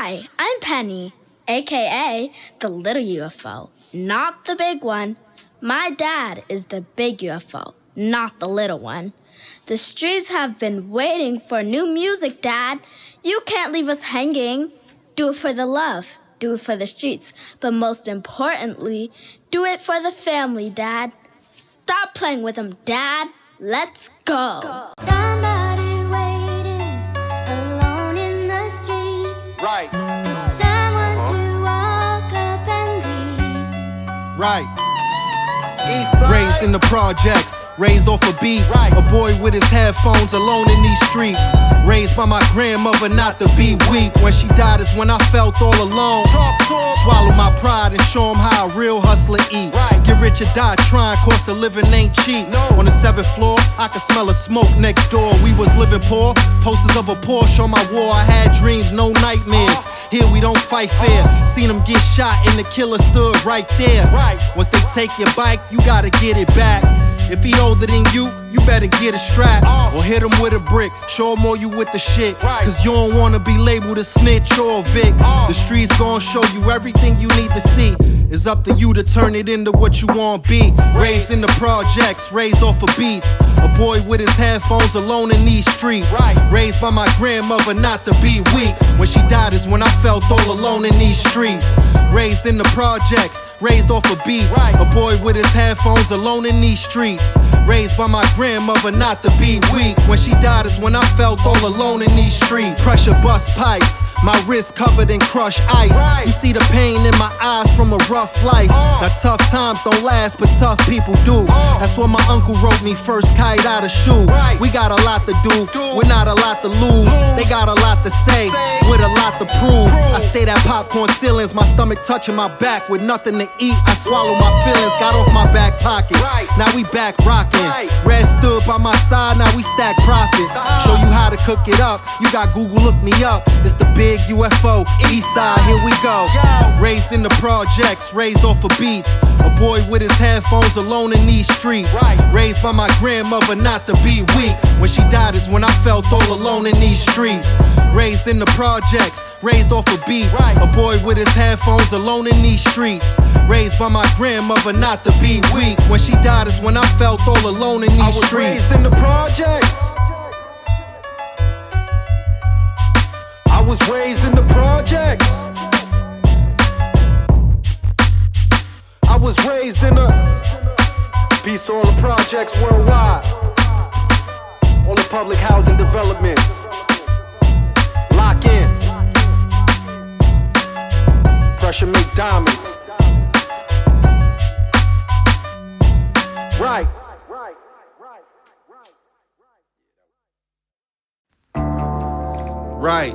Hi, I'm Penny, aka the little UFO, not the big one. My dad is the big UFO, not the little one. The streets have been waiting for new music, Dad. You can't leave us hanging. Do it for the love, do it for the streets, but most importantly, do it for the family, Dad. Stop playing with them, Dad. Let's go. Somebody waiting alone in the street. Right. For someone to walk up and greet. Right. Raised in the projects, raised off of beats. Right. A boy with his headphones alone in these streets. Raised by my grandmother not to be weak. When she died is when I felt all alone. Swallow my pride and show 'em how a real hustler eat. Right. Get rich or die trying, cost of living ain't cheap. No. On the 7th floor, I could smell a smoke next door. We was living poor, posters of a Porsche on my wall. I had dreams, no nightmares. Here we don't fight fair. Seen them get shot and the killer stood right there. Right. Once they take your bike, you gotta get it back. If he older than you better get a strap. Or hit him with a brick, show him all you with the shit. Right. Cause you don't wanna be labeled a snitch or a Vic. The streets gon' show you everything you need to see. It's up to you to turn it into what you want be. Raised in the projects, raised off of beats. A boy with his headphones alone in these streets. Right. Raised by my grandmother not to be weak. When she died is when I felt all alone in these streets. Raised in the projects, raised off of beats. Right. A boy with his headphones alone in these streets. Raised by my grandmother not to be weak. When she died is when I felt all alone in these streets. Pressure bust pipes, my wrist covered in crushed ice. Right. You see the pain in my eyes from a rough life. Now tough times don't last, but tough people do. That's when my uncle wrote me first kite out of shoe. Right. We got a lot to do, with not a lot to lose. They got a lot to say, with a lot to prove. I stayed at popcorn ceilings, my stomach touching my back with nothing to eat. I swallow my feelings, got off my back pocket. Right. Now we back rocking. Right. Red stood by my side, now we stack profits. Show you how to cook it up. You got Google, look me up. It's the big UFO, Eastside, here we go. Raised in the projects, raised off of beats. A boy with his headphones alone in these streets. Right. Raised by my grandmother not to be weak. When she died is when I felt all alone in these streets. Raised in the projects, raised off of beats. Right. A boy with his headphones alone in these streets. Raised by my grandmother not to be weak. When she died is when I felt all alone in these I was streets. raised in the projects. I was raised in the projects. I was raised in the peace to all the projects worldwide. All the public housing developments. Lock in. Pressure make diamonds. Right. Right.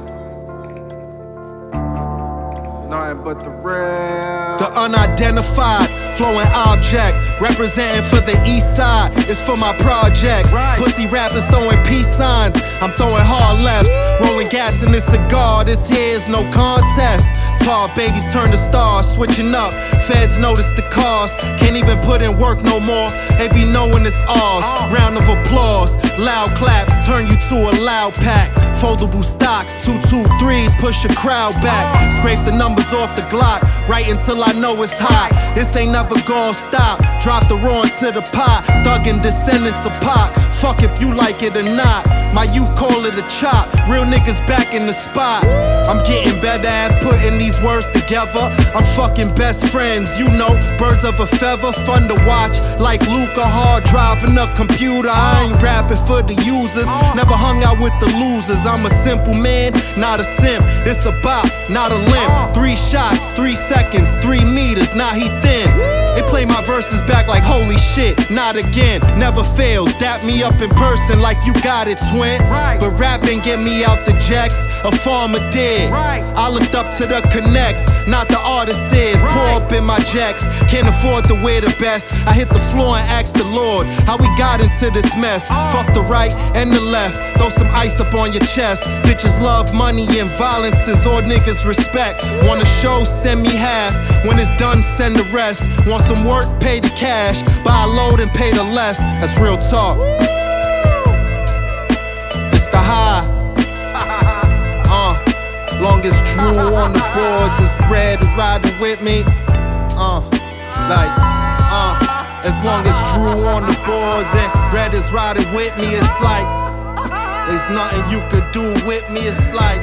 Nothing but the real. The unidentified, flowing object, representing for the east side. It's for my projects. Right. Pussy rappers throwing peace signs. I'm throwing hard lefts, rolling gas in this cigar. This here is no contest. Tall babies turn to stars, switching up. Feds notice the cars. Can't even put in work no more. They be knowing it's ours. Round of applause, loud claps turn you to a loud pack. Foldable stocks, 223s push a crowd back. Scrape the numbers off the Glock, right until I know it's hot. This ain't never gon' stop. Drop the raw into the pot. Thuggin' descendants of pop. Fuck if you like it or not. My youth call it a chop. Real niggas back in the spot. I'm getting better at putting these words together. I'm fucking best friends, you know. Birds of a feather, fun to watch. Like Luca hard driving a computer. I ain't rapping for the users. Never hung out with the losers. I'm a simple man, not a simp. It's a bop, not a limp. 3 shots, 3 seconds, 3 meters. Now he thin. They play my verses back like holy shit, not again. Never fails, dap me up in person like you got it, twin. Right. But rapping get me out the jacks, a farmer did. Right. I looked up to the connects, not the artists is. Right. Pour up in my jacks, can't afford to wear the best. I hit the floor and asked the Lord how we got into this mess. Fuck the right and the left, throw some ice up on your chest. Bitches love money and violence is all niggas respect. Want a show, send me half. When it's done, send the rest. Want some work, pay the cash. Buy a load and pay the less. That's real talk. It's the high. long as Drew on the boards is Red riding with me. As long as Drew on the boards and Red is riding with me, it's like there's nothing you could do with me. It's like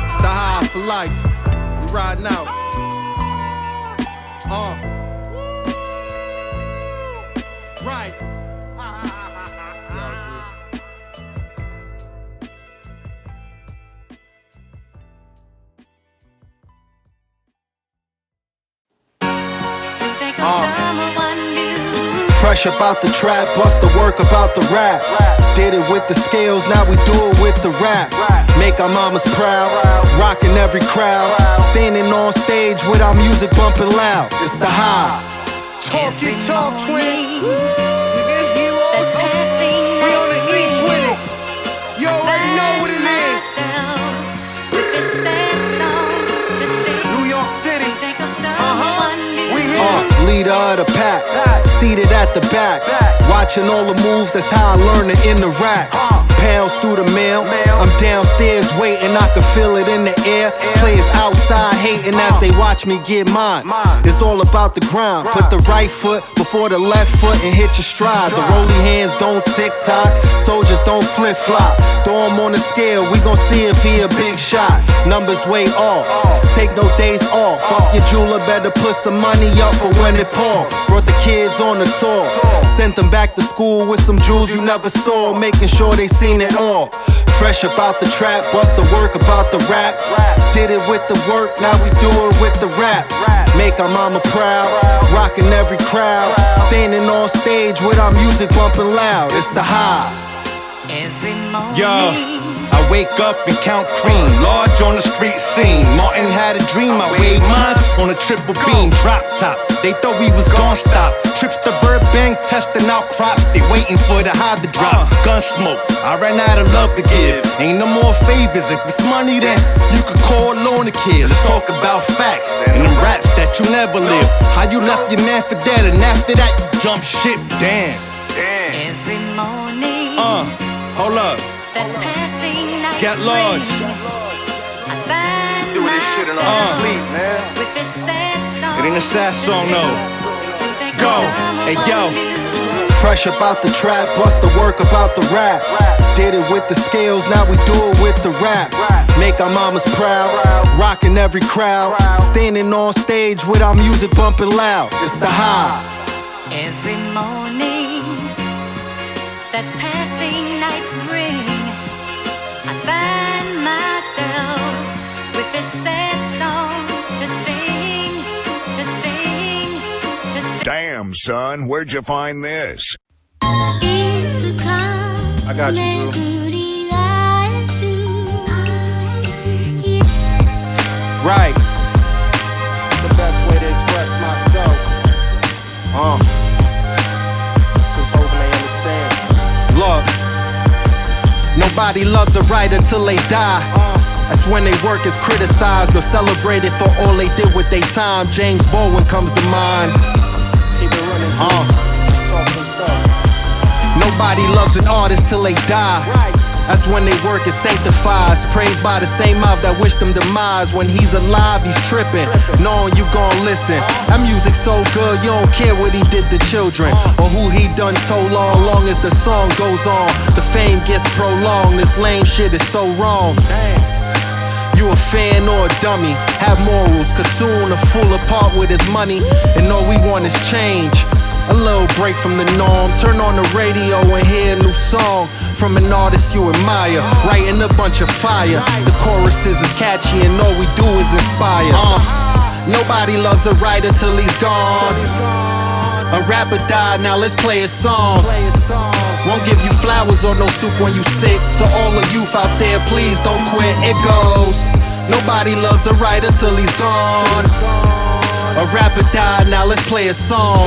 it's the high for life. We riding out. Right. Fresh about the trap, bust the work about the rap. Did it with the scales, now we do it with the raps. Make our mamas proud, rocking every crowd. Standing on stage with our music bumping loud. It's the high. Talk your talk, twin. We on the east with it. You already know what it is. New York City. We here. Leader of the pack, seated at the back, watching all the moves, that's how I learned it in the rack. Pounds through the mail, I'm downstairs waiting, I can feel it in the air. Players outside hating as they watch me get mine. It's all about the grind, put the right foot before the left foot and hit your stride. The rolly hands don't tick-tock, soldiers don't flip-flop. Throw him on the scale, we gon' see if he a big shot. Numbers way off, take no days off. Fuck your jeweler, better put some money up for when it pours. Brought the kids on the tour, sent them back to school with some jewels you never saw, making sure they seen it all. Fresh about the trap, bust the work about the rap. Did it with the work, now we do it with the raps. Make our mama proud, rocking every crowd. Standing on stage with our music bumping loud. It's the high. Every morning. Yo. I wake up and count cream, large on the street scene. Martin had a dream, I weighed mines on a triple beam, drop top. They thought we was gon' stop. Trips to Burbank, testing out crops. They waiting for the high to drop. Gun smoke, I ran out of love to give. Ain't no more favors, if it's money then you could call on the kid. Let's talk about facts and them raps that you never live. How you left your man for dead and after that you jump ship, damn. Every morning. Hold up. GetLarge. Do this shit in our sleep, man. It ain't a sad song, no. Go, hey yo. Fresh about the trap, bust the work about the rap. Did it with the scales, now we do it with the raps. Make our mamas proud, rocking every crowd. Standing on stage with our music bumping loud. It's the high. Every morning that passing nights bring, I find myself with this sad song to sing, to sing, to sing. Damn, son, where'd you find this? I got you, Drew. Right. The best way to express myself. Cause hoping they understand. Look. Nobody loves a writer till they die. That's when they work is criticized or celebrated for all they did with their time. James Baldwin comes to mind. Keep it running. Talking stuff. Nobody loves an artist till they die. That's when they work is sanctified. Praised by the same mouth that wished them demise. When he's alive, he's tripping, knowing you gon' listen. That music's so good, you don't care what he did to children or who he done told on. Long as the song goes on, the fame gets prolonged. This lame shit is so wrong. You a fan or a dummy? Have morals, cause soon a fool apart with his money, and all we want is change. A little break from the norm. Turn on the radio and hear a new song from an artist you admire, writing a bunch of fire. The choruses is catchy and all we do is inspire. Nobody loves a writer till he's gone. A rapper died, now let's play a song. Won't give you flowers or no soup when you sick. To all the youth out there, please don't quit. It goes. Nobody loves a writer till he's gone. A rapper died, now let's play a song.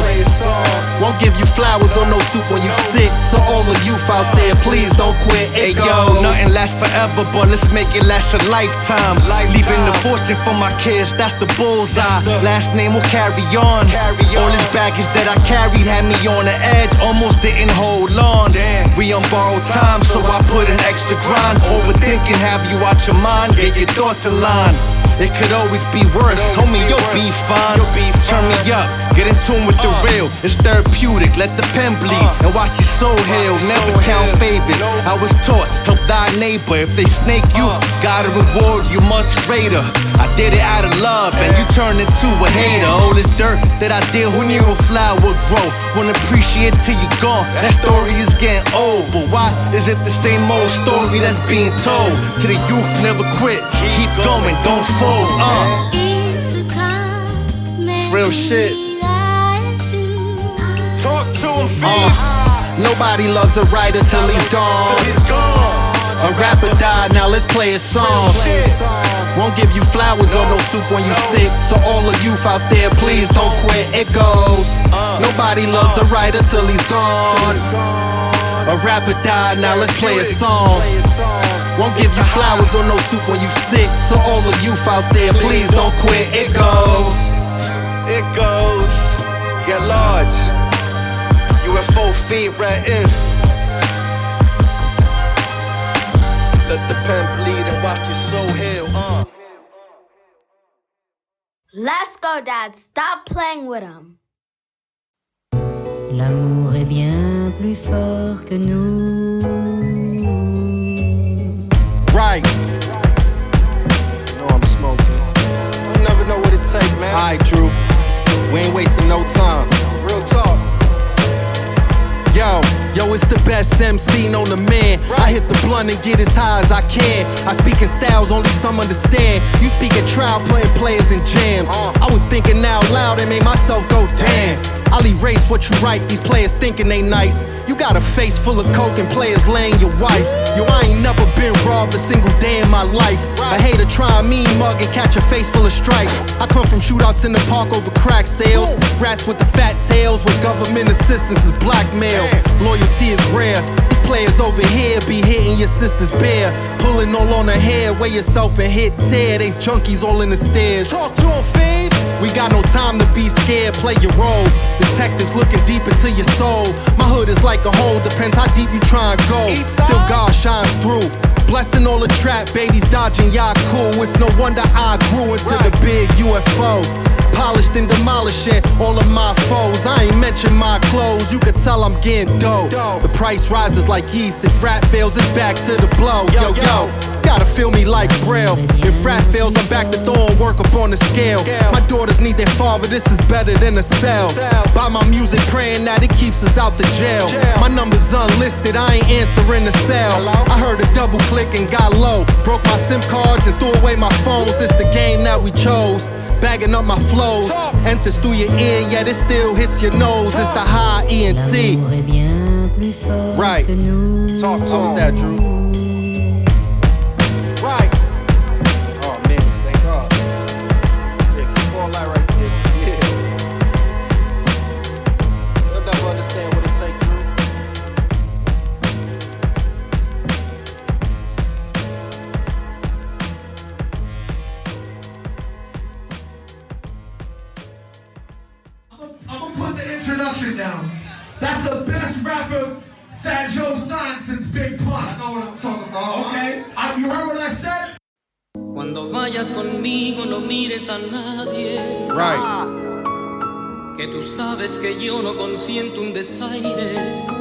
Won't give you flowers or no soup when you sick. To all the youth out there, please don't quit. Hey yo, nothing lasts forever, but let's make it last a lifetime. Leaving the fortune for my kids, that's the bullseye. Last name will carry on. All this baggage that I carried had me on the edge, almost didn't hold on. We on borrowed time, so I put an extra grind. Overthinking, have you out your mind, get your thoughts aligned. It could always be worse, homie, you'll be fine. Turn me up, get in tune with the real. It's therapeutic, let the pen bleed and watch your soul heal. Never count favors, I was taught, help thy neighbor. If they snake you, gotta reward you much greater. I did it out of love and you turned into a hater. All this dirt that I did, who knew a flower would grow? Won't appreciate till you're gone, that story is getting old. But why is it the same old story that's being told? To the youth, never quit, keep going, don't fold. It's real shit. Talk to him, Fev. Nobody loves a writer till he's gone. A rapper died, now let's play a song. Won't give you flowers or no soup when you sick. To all the youth out there, please don't quit. It goes. Nobody loves a writer till he's gone. A rapper died, now let's play a song. Won't give you flowers or no soup when you sick. To all the youth out there, please don't quit. It goes. It goes. GetLarge. UFO Fev right in. Let the pen bleed and watch your soul heal. Let's go, Dad. Stop playing with him. L'amour est bien plus fort que nous. Right. You know I'm smoking. You never know what it takes, man. Alright, Drew. We ain't wasting no time. Real talk. Yo, it's the best MC known to man. I hit the blunt and get as high as I can. I speak in styles only some understand. You speak at trial, playing players in jams. I was thinking out loud and made myself go damn. I'll erase what you write, these players thinking they nice. You got a face full of coke and players laying your wife. Yo, I ain't never been robbed a single day in my life. A hater try a mean mug and catch a face full of stripes. I come from shootouts in the park over crack sales. Rats with the fat tails with government assistance is blackmail. Loyalty is rare. These players over here be hitting your sister's bear. Pulling all on her hair, weigh yourself and hit tear. They's junkies all in the stairs. Talk to him, Fev. We got no time to be scared, play your role. Detectives looking deep into your soul. My hood is like a hole, depends how deep you try and go. Still God shines through. Blessing all the trap babies dodging y'all cool. It's no wonder I grew into the big UFO. Polished and demolishing all of my foes. I ain't mention my clothes, you could tell I'm getting dough. The price rises like yeast, if rap fails it's back to the blow. Yo, gotta feel me like Braille. If rap fails I'm back to throwing work up on the scale. My daughters need their father, this is better than a cell. Buy my music praying that it keeps us out the jail. My number's unlisted, I ain't answering the cell. I heard a double click and got low. Broke my SIM cards and threw away my phones. It's the game that we chose. Bagging up my flows, enters through your ear, yet it still hits your nose. It's the high ENT. Right. Talk to us that, Drew. Right. Oh man, thank God. Yeah, keep all that right there. Yeah. You'll never understand what it takes, Drew. I'm gonna put the introduction down. That's the best rapper Fat Joe signed since Big Pun. I know what I'm talking about. Okay? You heard what I said? Cuando vayas conmigo no mires a nadie. Right. Que tú sabes que yo no consiento un desaire.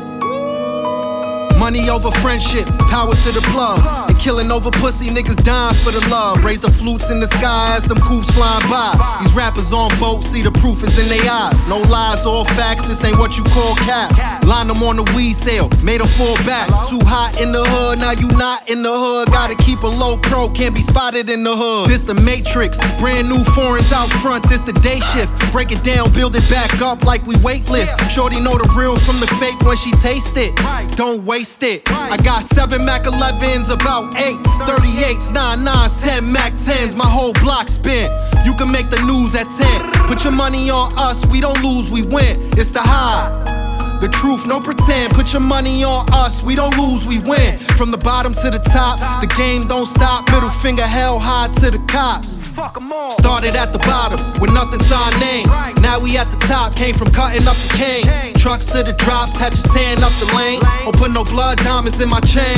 Money over friendship, power to the plugs. And killing over pussy, niggas dying for the love. Raise the flutes in the sky as them coops flying by. These rappers on boats, see the proof is in their eyes. No lies, all facts, this ain't what you call cap. Line them on the weed sale, made them fall back. Too hot in the hood, now you not in the hood. Gotta keep a low pro, can't be spotted in the hood. This the Matrix, brand new foreigns out front, this the day shift. Break it down, build it back up like we weightlift. Shorty know the real from the fake when she taste it. Don't waste it. I got 7 Mac 11s, about 8 38s, 9 9s, 10 Mac 10s. 10s, my whole block spent. You can make the news at 10. Put your money on us, we don't lose, we win. It's the high. The truth, no pretend. Put your money on us, we don't lose, we win. From the bottom to the top, the game don't stop. Middle finger held high to the cops. Started at the bottom with nothing to our names. Now we at the top, came from cutting up the cane. Trucks to the drops, had you tearing up the lane. Don't put no blood diamonds in my chain.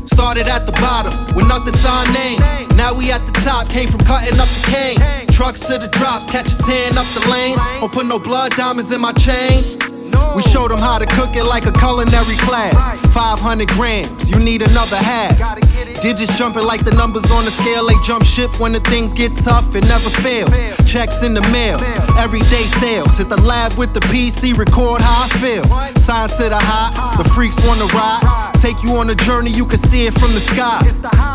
Started at the bottom with nothing to our names. Now we at the top, came from cutting up the cane. Trucks to the drops, catch us tearing up the lanes. Don't put no blood diamonds in my chains. We showed them how to cook it like a culinary class. 500 grams, you need another half. Digits jumping like the numbers on the scale. They jump ship when the things get tough, it never fails. Checks in the mail, everyday sales. Hit the lab with the PC, record how I feel. Sign to the high, the freaks wanna ride. Take you on a journey, you can see it from the sky.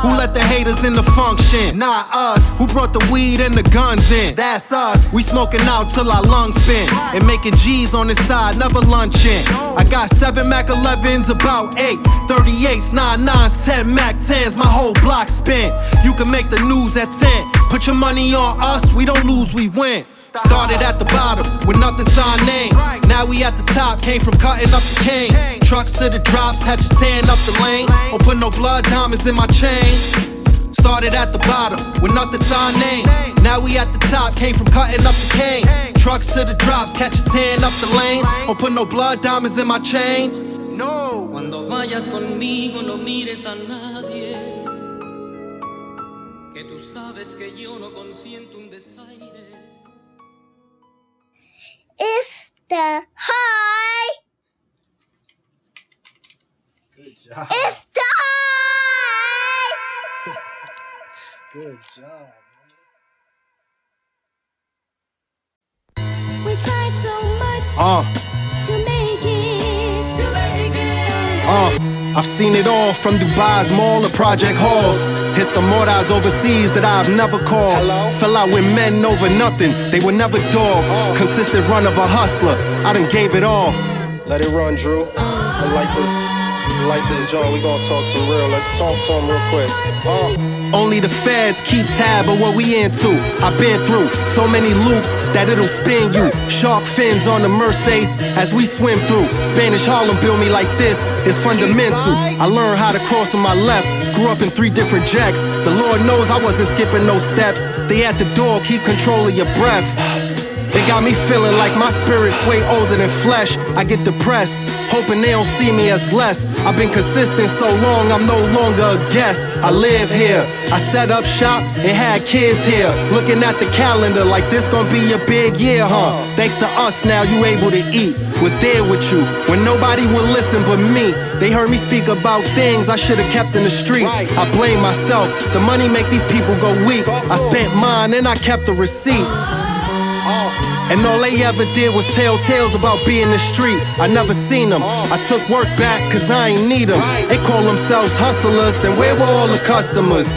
Who let the haters in the function? Not us. Who brought the weed and the guns in? That's us. We smoking out till our lungs spin. And making G's on this side, never lunching. I got 7 Mac 11s, about 8 38s, 99s, 10 Mac 10s, my whole block spin. You can make the news at 10. Put your money on us, we don't lose, we win. Started at the bottom with nothing to our names. Now we at the top, came from cutting up the cane. Trucks to the drops, had you tearing up the lane. Don't put no blood diamonds in my chain. Started at the bottom with nothing to our names. Now we at the top, came from cutting up the cane. Trucks to the drops, catch us tearing up the lanes. Don't put no blood diamonds in my chains. No. Cuando vayas conmigo no mires a nadie, que tú sabes que yo no consiento un desaire. It's the high. Good job. It's the high. Good job. We tried so much to make it. I've seen it all from Dubai's mall to project halls. Hit some mortars overseas that I've never called. Fell out with men over nothing, they were never dogs. Consistent run of a hustler, I done gave it all. Let it run, Drew. I like this joint. We gonna talk some real. Let's talk to him real quick. Only the feds keep tab of what we into. I've been through so many loops that it'll spin you. Shark fins on the Mercedes as we swim through. Spanish Harlem built me like this, it's fundamental. I learned how to cross on my left. Grew up in 3 different jacks. The Lord knows I wasn't skipping no steps. They at the door, keep control of your breath. They got me feeling like my spirit's way older than flesh. I get depressed, hoping they don't see me as less. I've been consistent so long, I'm no longer a guest. I live here, I set up shop and had kids here. Looking at the calendar like this gon' be a big year, huh? Thanks to us now you able to eat. Was there with you when nobody would listen but me. They heard me speak about things I should've kept in the streets. I blame myself, the money make these people go weak. I spent mine and I kept the receipts. And all they ever did was tell tales about being the street. I never seen them. I took work back cause I ain't need them. They call themselves hustlers, then where were all the customers?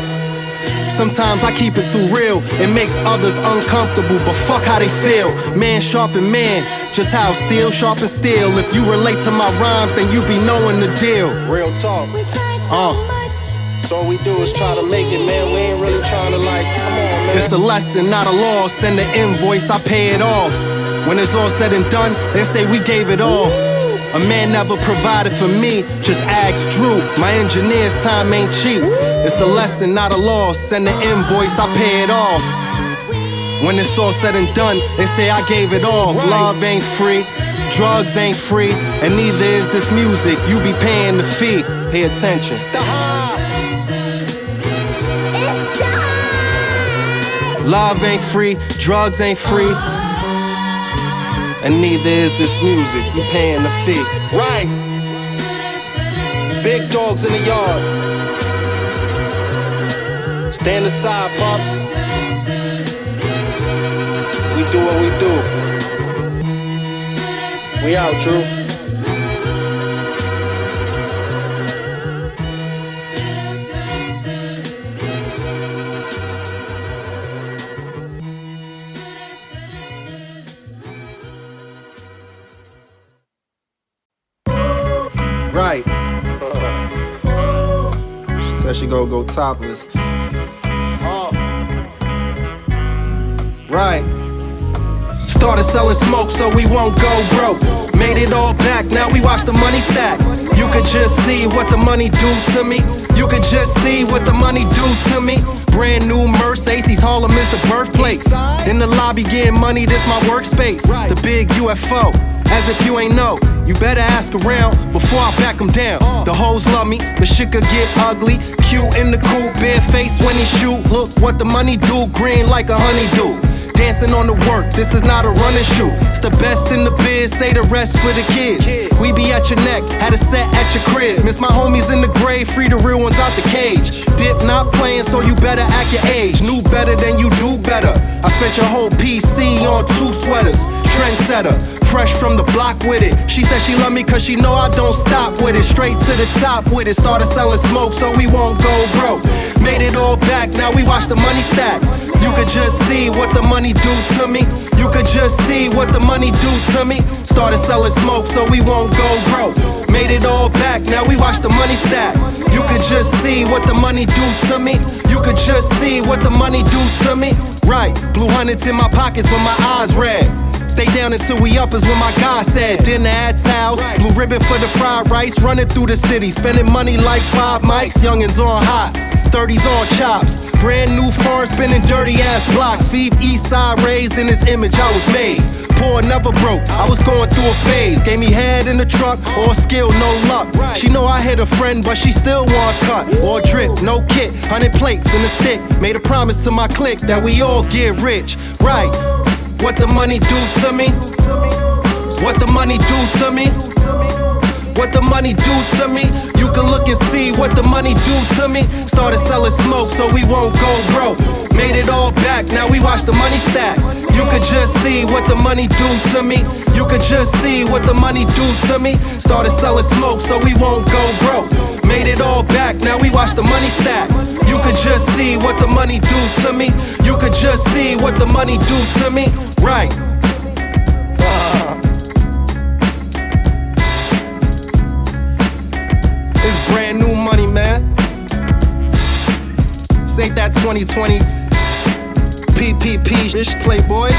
Sometimes I keep it too real, it makes others uncomfortable, but fuck how they feel. Man sharpen man, just how steel sharpen steel. If you relate to my rhymes, then you be knowing the deal. Real talk. So all we do is try to make it, man. We ain't really trying to like, come on, man. It's a lesson, not a loss. Send the invoice, I pay it off. When it's all said and done, they say we gave it all. A man never provided for me, just ask Drew. My engineer's time ain't cheap. It's a lesson, not a loss. Send the invoice, I pay it off. When it's all said and done, they say I gave it all. Love ain't free, drugs ain't free, and neither is this music. You be paying the fee. Pay attention. Love ain't free, drugs ain't free, and neither is this music. You paying the fee. Right. Big dogs in the yard. Stand aside, pops. We do what we do. We out, Drew. Right. She said she go topless. selling smoke so we won't go broke. Made it all back, now we watch the money stack. You could just see what the money do to me. You could just see what the money do to me. Brand new Mercedes, Harlem is the birthplace. In the lobby getting money, this my workspace. The big UFO, as if you ain't know. You better ask around before I back them down. The hoes love me, but shit could get ugly. Cute in the coupe, bare face when he shoot. Look what the money do, green like a honeydew. Dancing on the work, this is not a run and shoot. It's the best in the biz, say the rest for the kids. We be at your neck, had a set at your crib. Miss my homies in the grave, free the real ones out the cage. Dip not playing, so you better act your age. Knew better than you do better. I spent your whole PC on 2 sweaters. Trendsetter, fresh from the block with it. She said she love me cause she know I don't stop with it. Straight to the top with it. Started selling smoke so we won't go broke. Made it all back, now we watch the money stack. You could just see what the money do to me. You could just see what the money do to me. Started selling smoke so we won't go broke. Made it all back, now we watch the money stack. You could just see what the money do to me. You could just see what the money do to me. Right, blue hundreds in my pockets with my eyes red. Stay down until we up is what my guy said. Dinner at Sal's, blue ribbon for the fried rice. Running through the city, spending money like 5 mics. Youngins on hots, 30s on chops. Brand new farm, spinning dirty ass blocks. Fev Eastside, raised in this image I was made. Poor, never broke, I was going through a phase. Gave me head in the truck, or skill, no luck. She know I hit a friend, but she still want cut. Or drip, no kit, 100 plates in a stick. Made a promise to my clique that we all get rich. Right, what the money do to me? What the money do to me? What the money do to me? You can look and see what the money do to me. Started selling smoke so we won't go broke. Made it all back, now we watch the money stack. You could just see what the money do to me. You could just see what the money do to me. Started selling smoke so we won't go broke. Made it all back, now we watch the money stack. You could just see what the money do to me. You could just see what the money do to me. Right. It's brand new money, man. This ain't that 2020 PPP ish, Playboy.